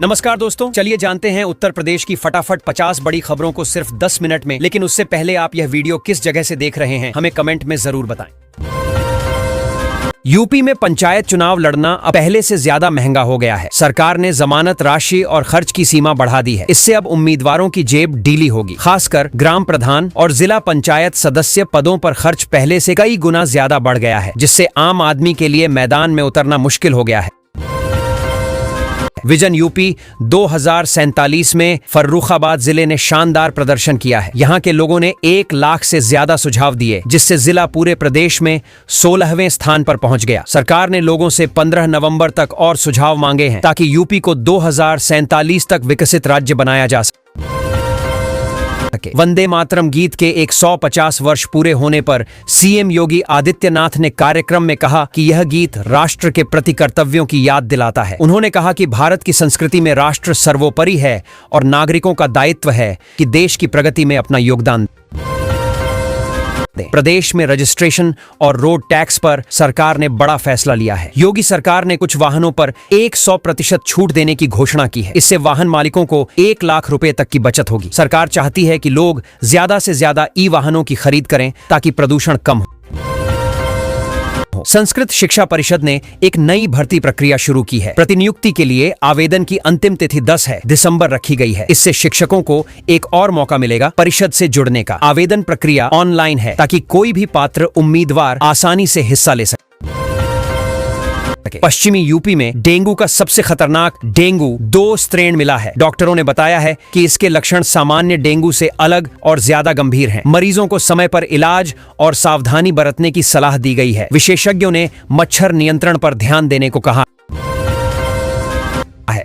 नमस्कार दोस्तों, चलिए जानते हैं उत्तर प्रदेश की फटाफट 50 बड़ी खबरों को सिर्फ 10 मिनट में। लेकिन उससे पहले आप यह वीडियो किस जगह से देख रहे हैं हमें कमेंट में जरूर बताएं। यूपी में पंचायत चुनाव लड़ना अब पहले से ज्यादा महंगा हो गया है। सरकार ने जमानत राशि और खर्च की सीमा बढ़ा दी है। इससे अब उम्मीदवारों की जेब ढीली होगी। खासकर ग्राम प्रधान और जिला पंचायत सदस्य पदों पर खर्च पहले से कई गुना ज्यादा बढ़ गया है, जिससे आम आदमी के लिए मैदान में उतरना मुश्किल हो गया है। विजन यूपी 2047 में फर्रुखाबाद जिले ने शानदार प्रदर्शन किया है। यहाँ के लोगों ने 1 लाख से ज्यादा सुझाव दिए, जिससे जिला पूरे प्रदेश में 16वें स्थान पर पहुंच गया। सरकार ने लोगों से 15 नवंबर तक और सुझाव मांगे हैं ताकि यूपी को 2047 तक विकसित राज्य बनाया जा सके। वंदे मातरम गीत के 150 वर्ष पूरे होने पर सीएम योगी आदित्यनाथ ने कार्यक्रम में कहा कि यह गीत राष्ट्र के प्रति कर्तव्यों की याद दिलाता है। उन्होंने कहा कि भारत की संस्कृति में राष्ट्र सर्वोपरि है और नागरिकों का दायित्व है कि देश की प्रगति में अपना योगदान दें। प्रदेश में रजिस्ट्रेशन और रोड टैक्स पर सरकार ने बड़ा फैसला लिया है। योगी सरकार ने कुछ वाहनों पर 100% छूट देने की घोषणा की है। इससे वाहन मालिकों को 1 लाख रुपए तक की बचत होगी। सरकार चाहती है कि लोग ज्यादा से ज्यादा ई वाहनों की खरीद करें ताकि प्रदूषण कम हो। संस्कृत शिक्षा परिषद ने एक नई भर्ती प्रक्रिया शुरू की है। प्रतिनियुक्ति के लिए आवेदन की अंतिम तिथि 10 दिसंबर रखी गई है। इससे शिक्षकों को एक और मौका मिलेगा परिषद से जुड़ने का। आवेदन प्रक्रिया ऑनलाइन है ताकि कोई भी पात्र उम्मीदवार आसानी से हिस्सा ले सके। पश्चिमी यूपी में डेंगू का सबसे खतरनाक डेंगू 2 स्ट्रेन मिला है। डॉक्टरों ने बताया है कि इसके लक्षण सामान्य डेंगू से अलग और ज्यादा गंभीर हैं। मरीजों को समय पर इलाज और सावधानी बरतने की सलाह दी गई है। विशेषज्ञों ने मच्छर नियंत्रण पर ध्यान देने को कहा।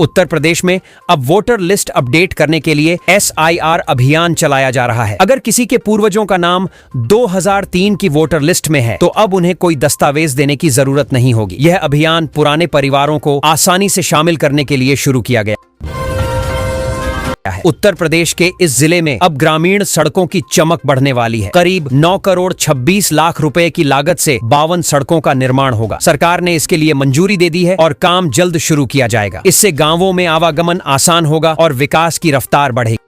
उत्तर प्रदेश में अब वोटर लिस्ट अपडेट करने के लिए SIR अभियान चलाया जा रहा है। अगर किसी के पूर्वजों का नाम 2003 की वोटर लिस्ट में है तो अब उन्हें कोई दस्तावेज देने की जरूरत नहीं होगी। यह अभियान पुराने परिवारों को आसानी से शामिल करने के लिए शुरू किया गया है। उत्तर प्रदेश के इस जिले में अब ग्रामीण सड़कों की चमक बढ़ने वाली है। करीब 9 करोड़ 26 लाख रुपए की लागत से 52 सड़कों का निर्माण होगा। सरकार ने इसके लिए मंजूरी दे दी है और काम जल्द शुरू किया जाएगा। इससे गांवों में आवागमन आसान होगा और विकास की रफ्तार बढ़ेगी।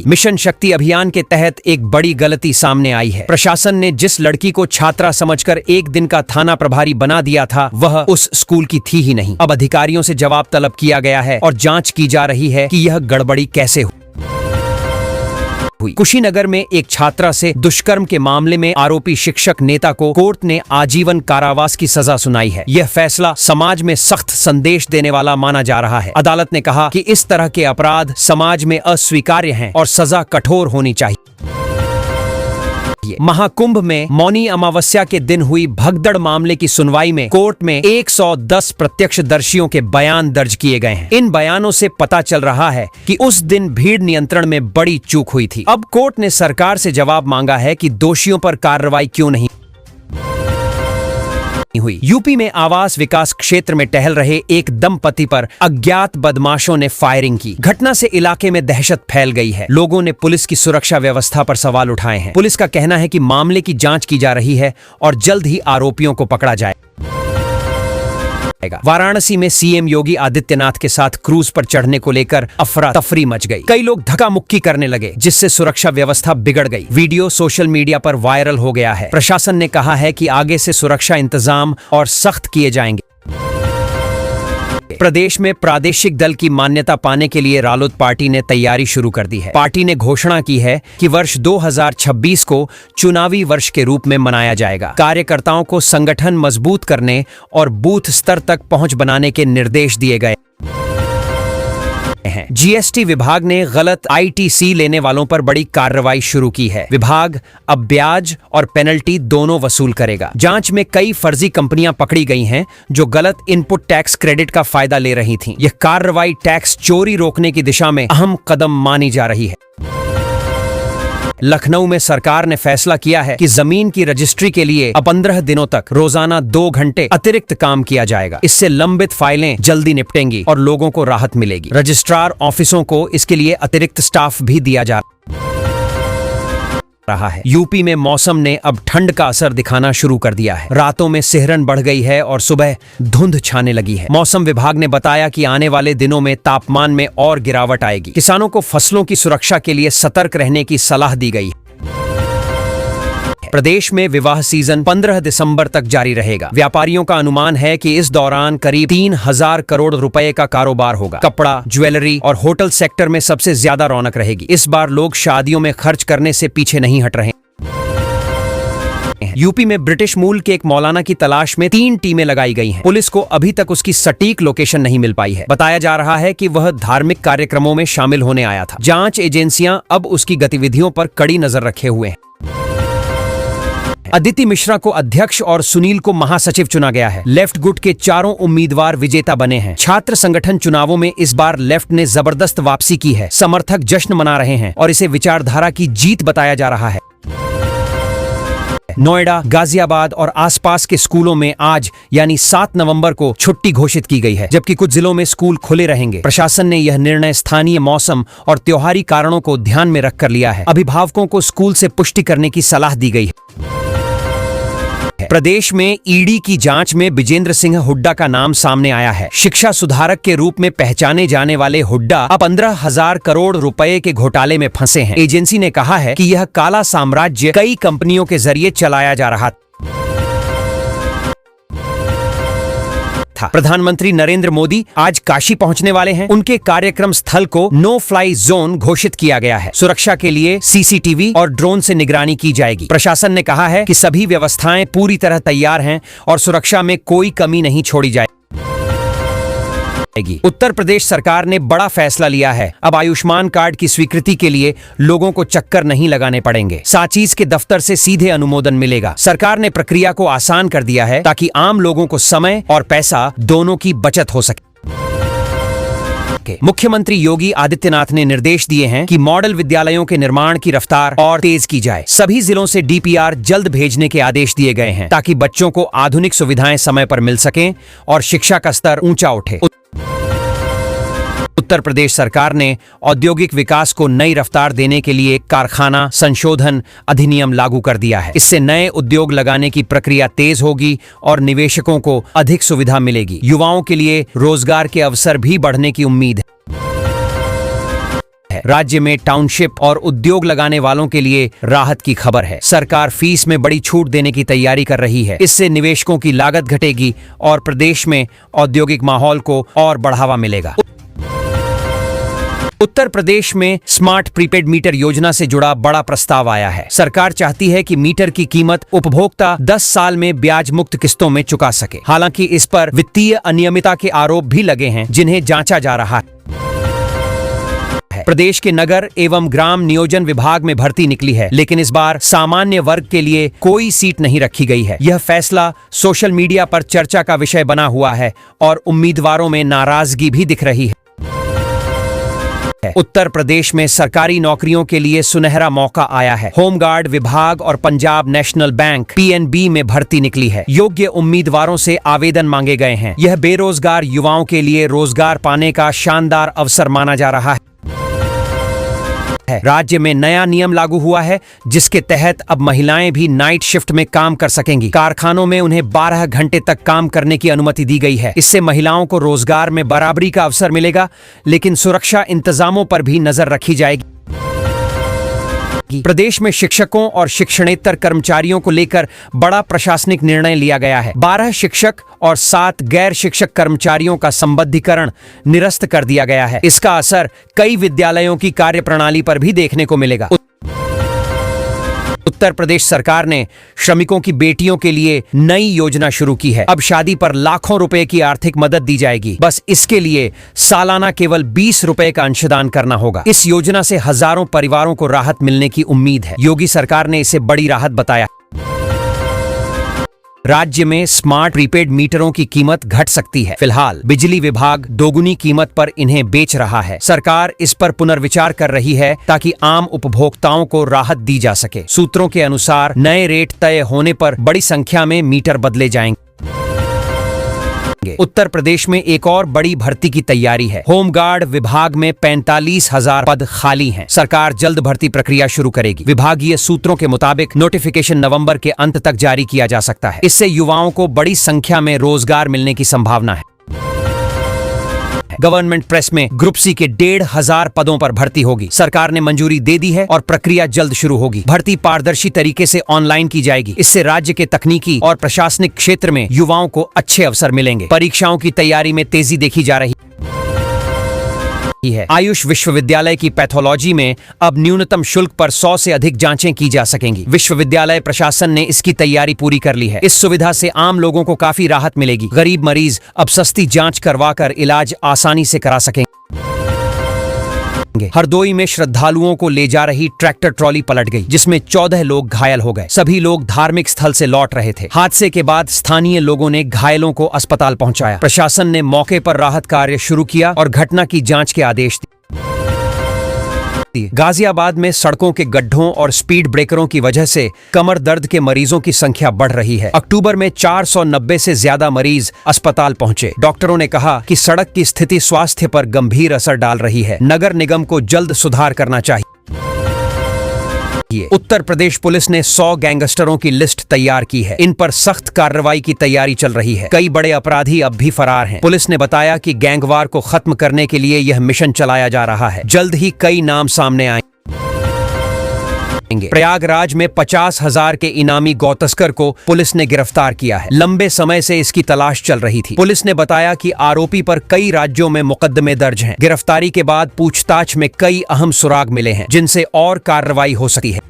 मिशन शक्ति अभियान के तहत एक बड़ी गलती सामने आई है। प्रशासन ने जिस लड़की को छात्रा समझकर 1 दिन का थाना प्रभारी बना दिया था वह उस स्कूल की थी ही नहीं। अब अधिकारियों से जवाब तलब किया गया है और जांच की जा रही है कि यह गड़बड़ी कैसे हुई। कुशीनगर में एक छात्रा से दुष्कर्म के मामले में आरोपी शिक्षक नेता को कोर्ट ने आजीवन कारावास की सजा सुनाई है। यह फैसला समाज में सख्त संदेश देने वाला माना जा रहा है। अदालत ने कहा कि इस तरह के अपराध समाज में अस्वीकार्य हैं और सजा कठोर होनी चाहिए। महाकुंभ में मौनी अमावस्या के दिन हुई भगदड़ मामले की सुनवाई में कोर्ट में 110 प्रत्यक्षदर्शियों के बयान दर्ज किए गए हैं। इन बयानों से पता चल रहा है कि उस दिन भीड़ नियंत्रण में बड़ी चूक हुई थी। अब कोर्ट ने सरकार से जवाब मांगा है कि दोषियों पर कार्रवाई क्यों नहीं हुई। यूपी में आवास विकास क्षेत्र में टहल रहे एक दंपति पर अज्ञात बदमाशों ने फायरिंग की। घटना से इलाके में दहशत फैल गई है। लोगों ने पुलिस की सुरक्षा व्यवस्था पर सवाल उठाए हैं। पुलिस का कहना है कि मामले की जांच की जा रही है और जल्द ही आरोपियों को पकड़ा जाएगा। वाराणसी में सीएम योगी आदित्यनाथ के साथ क्रूज पर चढ़ने को लेकर अफरा तफरी मच गई। कई लोग धक्का मुक्की करने लगे, जिससे सुरक्षा व्यवस्था बिगड़ गई। वीडियो सोशल मीडिया पर वायरल हो गया है। प्रशासन ने कहा है कि आगे से सुरक्षा इंतजाम और सख्त किए जाएंगे। प्रदेश में प्रादेशिक दल की मान्यता पाने के लिए रालोद पार्टी ने तैयारी शुरू कर दी है। पार्टी ने घोषणा की है कि वर्ष 2026 को चुनावी वर्ष के रूप में मनाया जाएगा। कार्यकर्ताओं को संगठन मजबूत करने और बूथ स्तर तक पहुंच बनाने के निर्देश दिए गए हैं। जीएसटी विभाग ने गलत ITC लेने वालों पर बड़ी कार्रवाई शुरू की है। विभाग अब ब्याज और पेनल्टी दोनों वसूल करेगा। जांच में कई फर्जी कंपनियां पकड़ी गई हैं जो गलत इनपुट टैक्स क्रेडिट का फायदा ले रही थीं। यह कार्रवाई टैक्स चोरी रोकने की दिशा में अहम कदम मानी जा रही है। लखनऊ में सरकार ने फैसला किया है कि जमीन की रजिस्ट्री के लिए अब 15 दिनों तक रोजाना 2 घंटे अतिरिक्त काम किया जाएगा। इससे लंबित फाइलें जल्दी निपटेंगी और लोगों को राहत मिलेगी। रजिस्ट्रार ऑफिसों को इसके लिए अतिरिक्त स्टाफ भी दिया जा रहा है। यूपी में मौसम ने अब ठंड का असर दिखाना शुरू कर दिया है। रातों में सिहरन बढ़ गई है और सुबह धुंध छाने लगी है। मौसम विभाग ने बताया कि आने वाले दिनों में तापमान में और गिरावट आएगी। किसानों को फसलों की सुरक्षा के लिए सतर्क रहने की सलाह दी गई है। प्रदेश में विवाह सीजन 15 दिसंबर तक जारी रहेगा। व्यापारियों का अनुमान है कि इस दौरान करीब 3000 करोड़ रुपए का कारोबार होगा। कपड़ा, ज्वेलरी और होटल सेक्टर में सबसे ज्यादा रौनक रहेगी। इस बार लोग शादियों में खर्च करने से पीछे नहीं हट रहे। यूपी में ब्रिटिश मूल के एक मौलाना की तलाश में 3 टीमें लगाई गई हैं। पुलिस को अभी तक उसकी सटीक लोकेशन नहीं मिल पाई है। बताया जा रहा है कि वह धार्मिक कार्यक्रमों में शामिल होने आया था। जांच एजेंसियां अब उसकी गतिविधियों पर कड़ी नजर रखे हुए हैं। अदिति मिश्रा को अध्यक्ष और सुनील को महासचिव चुना गया है। लेफ्ट गुट के चारों उम्मीदवार विजेता बने हैं। छात्र संगठन चुनावों में इस बार लेफ्ट ने जबरदस्त वापसी की है। समर्थक जश्न मना रहे हैं और इसे विचारधारा की जीत बताया जा रहा है। नोएडा, गाजियाबाद और आसपास के स्कूलों में आज यानी 7 नवंबर को छुट्टी घोषित की गई है, जबकि कुछ जिलों में स्कूल खुले रहेंगे। प्रशासन ने यह निर्णय स्थानीय मौसम और त्योहारी कारणों को ध्यान में रखकर लिया है। अभिभावकों को स्कूल से पुष्टि करने की सलाह दी गई है। प्रदेश में ईडी की जांच में बिजेंद्र सिंह हुड्डा का नाम सामने आया है। शिक्षा सुधारक के रूप में पहचाने जाने वाले हुड्डा अब 15,000 करोड़ रुपए के घोटाले में फंसे हैं। एजेंसी ने कहा है कि यह काला साम्राज्य कई कंपनियों के जरिए चलाया जा रहा था। प्रधानमंत्री नरेंद्र मोदी आज काशी पहुंचने वाले हैं। उनके कार्यक्रम स्थल को नो फ्लाई जोन घोषित किया गया है। सुरक्षा के लिए सीसीटीवी और ड्रोन से निगरानी की जाएगी। प्रशासन ने कहा है कि सभी व्यवस्थाएं पूरी तरह तैयार हैं और सुरक्षा में कोई कमी नहीं छोड़ी जाएगी। उत्तर प्रदेश सरकार ने बड़ा फैसला लिया है। अब आयुष्मान कार्ड की स्वीकृति के लिए लोगों को चक्कर नहीं लगाने पड़ेंगे। साचीज के दफ्तर से सीधे अनुमोदन मिलेगा। सरकार ने प्रक्रिया को आसान कर दिया है ताकि आम लोगों को समय और पैसा दोनों की बचत हो सके। मुख्यमंत्री योगी आदित्यनाथ ने निर्देश दिए हैं कि मॉडल विद्यालयों के निर्माण की रफ्तार और तेज की जाए। सभी जिलों से डीपीआर जल्द भेजने के आदेश दिए गए हैं ताकि बच्चों को आधुनिक सुविधाएं समय पर मिल सकें और शिक्षा का स्तर ऊंचा उठे। उत्तर प्रदेश सरकार ने औद्योगिक विकास को नई रफ्तार देने के लिए कारखाना संशोधन अधिनियम लागू कर दिया है। इससे नए उद्योग लगाने की प्रक्रिया तेज होगी और निवेशकों को अधिक सुविधा मिलेगी। युवाओं के लिए रोजगार के अवसर भी बढ़ने की उम्मीद है। राज्य में टाउनशिप और उद्योग लगाने वालों के लिए राहत की खबर है। सरकार फीस में बड़ी छूट देने की तैयारी कर रही है। इससे निवेशकों की लागत घटेगी और प्रदेश में औद्योगिक माहौल को और बढ़ावा मिलेगा। उत्तर प्रदेश में स्मार्ट प्रीपेड मीटर योजना से जुड़ा बड़ा प्रस्ताव आया है। सरकार चाहती है कि मीटर की कीमत उपभोक्ता 10 साल में ब्याज मुक्त किस्तों में चुका सके। हालांकि इस पर वित्तीय अनियमितता के आरोप भी लगे हैं, जिन्हें जांचा जा रहा है। प्रदेश के नगर एवं ग्राम नियोजन विभाग में भर्ती निकली है, लेकिन इस बार सामान्य वर्ग के लिए कोई सीट नहीं रखी गई है। यह फैसला सोशल मीडिया पर चर्चा का विषय बना हुआ है और उम्मीदवारों में नाराजगी भी दिख रही है। उत्तर प्रदेश में सरकारी नौकरियों के लिए सुनहरा मौका आया है। होमगार्ड विभाग और पंजाब नेशनल बैंक पीएनबी में भर्ती निकली है। योग्य उम्मीदवारों से आवेदन मांगे गए हैं। यह बेरोजगार युवाओं के लिए रोजगार पाने का शानदार अवसर माना जा रहा है। राज्य में नया नियम लागू हुआ है, जिसके तहत अब महिलाएं भी नाइट शिफ्ट में काम कर सकेंगी। कारखानों में उन्हें 12 घंटे तक काम करने की अनुमति दी गई है। इससे महिलाओं को रोजगार में बराबरी का अवसर मिलेगा, लेकिन सुरक्षा इंतजामों पर भी नजर रखी जाएगी। प्रदेश में शिक्षकों और शिक्षणेतर कर्मचारियों को लेकर बड़ा प्रशासनिक निर्णय लिया गया है। 12 शिक्षक और 7 गैर शिक्षक कर्मचारियों का संबद्धीकरण निरस्त कर दिया गया है। इसका असर कई विद्यालयों की कार्यप्रणाली पर भी देखने को मिलेगा। उत्तर प्रदेश सरकार ने श्रमिकों की बेटियों के लिए नई योजना शुरू की है। अब शादी पर लाखों रुपए की आर्थिक मदद दी जाएगी। बस इसके लिए सालाना केवल 20 रुपए का अंशदान करना होगा। इस योजना से हजारों परिवारों को राहत मिलने की उम्मीद है। योगी सरकार ने इसे बड़ी राहत बताया। राज्य में स्मार्ट प्रीपेड मीटरों की कीमत घट सकती है। फिलहाल बिजली विभाग दोगुनी कीमत पर इन्हें बेच रहा है। सरकार इस पर पुनर्विचार कर रही है ताकि आम उपभोक्ताओं को राहत दी जा सके। सूत्रों के अनुसार नए रेट तय होने पर बड़ी संख्या में मीटर बदले जाएंगे। उत्तर प्रदेश में एक और बड़ी भर्ती की तैयारी है। होमगार्ड विभाग में 45,000 पद खाली हैं। सरकार जल्द भर्ती प्रक्रिया शुरू करेगी। विभागीय सूत्रों के मुताबिक नोटिफिकेशन नवंबर के अंत तक जारी किया जा सकता है। इससे युवाओं को बड़ी संख्या में रोजगार मिलने की संभावना है। गवर्नमेंट प्रेस में ग्रुप सी के 1,500 पदों पर भर्ती होगी। सरकार ने मंजूरी दे दी है और प्रक्रिया जल्द शुरू होगी। भर्ती पारदर्शी तरीके से ऑनलाइन की जाएगी। इससे राज्य के तकनीकी और प्रशासनिक क्षेत्र में युवाओं को अच्छे अवसर मिलेंगे। परीक्षाओं की तैयारी में तेजी देखी जा रही है। आयुष विश्वविद्यालय की पैथोलॉजी में अब न्यूनतम शुल्क पर 100 से अधिक जांचें की जा सकेंगी। विश्वविद्यालय प्रशासन ने इसकी तैयारी पूरी कर ली है। इस सुविधा से आम लोगों को काफी राहत मिलेगी। गरीब मरीज अब सस्ती जांच करवाकर इलाज आसानी से करा सकेंगे। हरदोई में श्रद्धालुओं को ले जा रही ट्रैक्टर ट्रॉली पलट गई, जिसमें 14 लोग घायल हो गए। सभी लोग धार्मिक स्थल से लौट रहे थे। हादसे के बाद स्थानीय लोगों ने घायलों को अस्पताल पहुंचाया। प्रशासन ने मौके पर राहत कार्य शुरू किया और घटना की जांच के आदेश दिए। गाजियाबाद में सड़कों के गड्ढों और स्पीड ब्रेकरों की वजह से कमर दर्द के मरीजों की संख्या बढ़ रही है। अक्टूबर में 490 से ज्यादा मरीज अस्पताल पहुंचे। डॉक्टरों ने कहा कि सड़क की स्थिति स्वास्थ्य पर गंभीर असर डाल रही है। नगर निगम को जल्द सुधार करना चाहिए। उत्तर प्रदेश पुलिस ने 100 गैंगस्टरों की लिस्ट तैयार की है। इन पर सख्त कार्रवाई की तैयारी चल रही है। कई बड़े अपराधी अब भी फरार हैं। पुलिस ने बताया कि गैंगवार को खत्म करने के लिए यह मिशन चलाया जा रहा है। जल्द ही कई नाम सामने आएंगे। प्रयागराज में 50,000 के इनामी गौतस्कर को पुलिस ने गिरफ्तार किया है। लंबे समय से इसकी तलाश चल रही थी। पुलिस ने बताया कि आरोपी पर कई राज्यों में मुकदमे दर्ज हैं। गिरफ्तारी के बाद पूछताछ में कई अहम सुराग मिले हैं, जिनसे और कार्रवाई हो सकती है।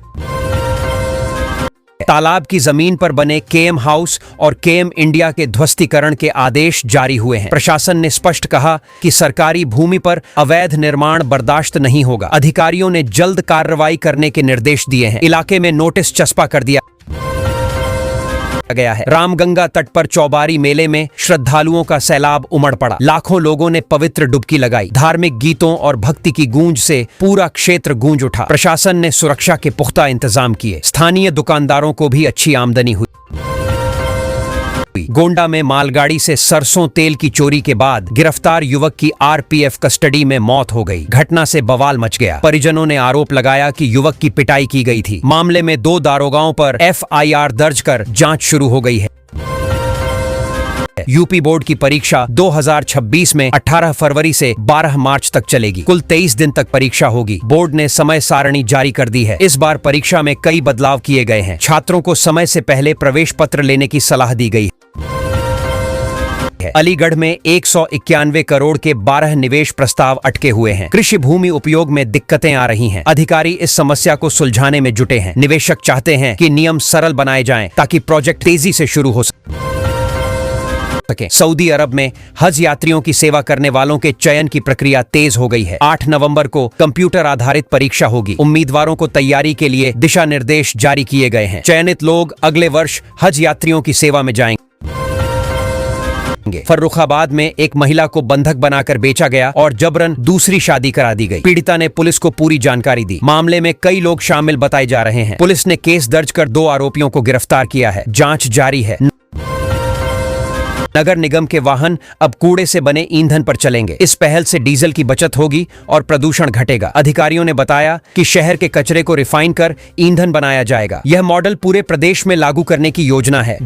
तालाब की जमीन पर बने केएम हाउस और केएम इंडिया के ध्वस्तीकरण के आदेश जारी हुए हैं। प्रशासन ने स्पष्ट कहा कि सरकारी भूमि पर अवैध निर्माण बर्दाश्त नहीं होगा। अधिकारियों ने जल्द कार्रवाई करने के निर्देश दिए हैं। इलाके में नोटिस चस्पा कर दिया गया है। रामगंगा तट पर चौबारी मेले में श्रद्धालुओं का सैलाब उमड़ पड़ा। लाखों लोगों ने पवित्र डुबकी लगाई। धार्मिक गीतों और भक्ति की गूंज से पूरा क्षेत्र गूंज उठा। प्रशासन ने सुरक्षा के पुख्ता इंतजाम किए। स्थानीय दुकानदारों को भी अच्छी आमदनी हुई। गोंडा में मालगाड़ी से सरसों तेल की चोरी के बाद गिरफ्तार युवक की आरपीएफ कस्टडी में मौत हो गई। घटना से बवाल मच गया। परिजनों ने आरोप लगाया कि युवक की पिटाई की गई थी। मामले में 2 दारोगाओं पर एफआईआर दर्ज कर जांच शुरू हो गई है। यूपी बोर्ड की परीक्षा 2026 में 18 फरवरी से 12 मार्च तक चलेगी। कुल 23 दिन तक परीक्षा होगी। बोर्ड ने समय सारणी जारी कर दी है। इस बार परीक्षा में कई बदलाव किए गए हैं। छात्रों को समय से पहले प्रवेश पत्र लेने की सलाह दी गई है। अलीगढ़ में 191 करोड़ के 12 निवेश प्रस्ताव अटके हुए हैं। कृषि भूमि उपयोग में दिक्कतें आ रही हैं। अधिकारी इस समस्या को सुलझाने में जुटे हैं। निवेशक चाहते हैं कि नियम सरल बनाए जाएं ताकि प्रोजेक्ट तेजी से शुरू हो सके। सऊदी अरब में हज यात्रियों की सेवा करने वालों के चयन की प्रक्रिया तेज हो गई है। 8 नवंबर को कंप्यूटर आधारित परीक्षा होगी। उम्मीदवारों को तैयारी के लिए दिशा निर्देश जारी किए गए हैं। चयनित लोग अगले वर्ष हज यात्रियों की सेवा में जाएंगे। फर्रुखाबाद में एक महिला को बंधक बनाकर बेचा गया और जबरन दूसरी शादी करा दी गई। पीड़िता ने पुलिस को पूरी जानकारी दी। मामले में कई लोग शामिल बताए जा रहे हैं। पुलिस ने केस दर्ज कर 2 आरोपियों को गिरफ्तार किया है। जांच जारी है। नगर निगम के वाहन अब कूड़े से बने ईंधन पर चलेंगे। इस पहल से डीजल की बचत होगी और प्रदूषण घटेगा। अधिकारियों ने बताया कि शहर के कचरे को रिफाइन कर ईंधन बनाया जाएगा। यह मॉडल पूरे प्रदेश में लागू करने की योजना है।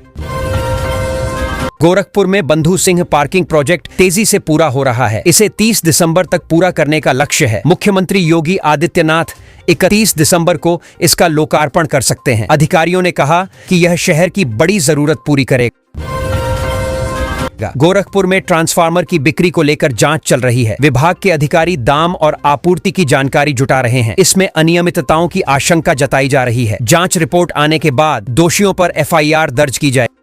गोरखपुर में बंधु सिंह पार्किंग प्रोजेक्ट तेजी से पूरा हो रहा है। इसे 30 दिसंबर तक पूरा करने का लक्ष्य है। मुख्यमंत्री योगी आदित्यनाथ 31 दिसंबर को इसका लोकार्पण कर सकते हैं। अधिकारियों ने कहा कि यह शहर की बड़ी जरूरत पूरी करेगा। गोरखपुर में ट्रांसफार्मर की बिक्री को लेकर जांच चल रही है। विभाग के अधिकारी दाम और आपूर्ति की जानकारी जुटा रहे हैं। इसमें अनियमितताओं की आशंका जताई जा रही है। जांच रिपोर्ट आने के बाद दोषियों पर एफआईआर दर्ज की जाएगी।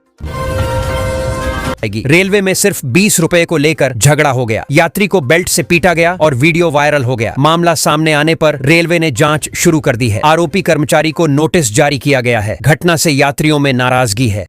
रेलवे में सिर्फ 20 रुपए को लेकर झगड़ा हो गया। यात्री को बेल्ट से पीटा गया और वीडियो वायरल हो गया। मामला सामने आने पर रेलवे ने जांच शुरू कर दी है। आरोपी कर्मचारी को नोटिस जारी किया गया है। घटना से यात्रियों में नाराजगी है।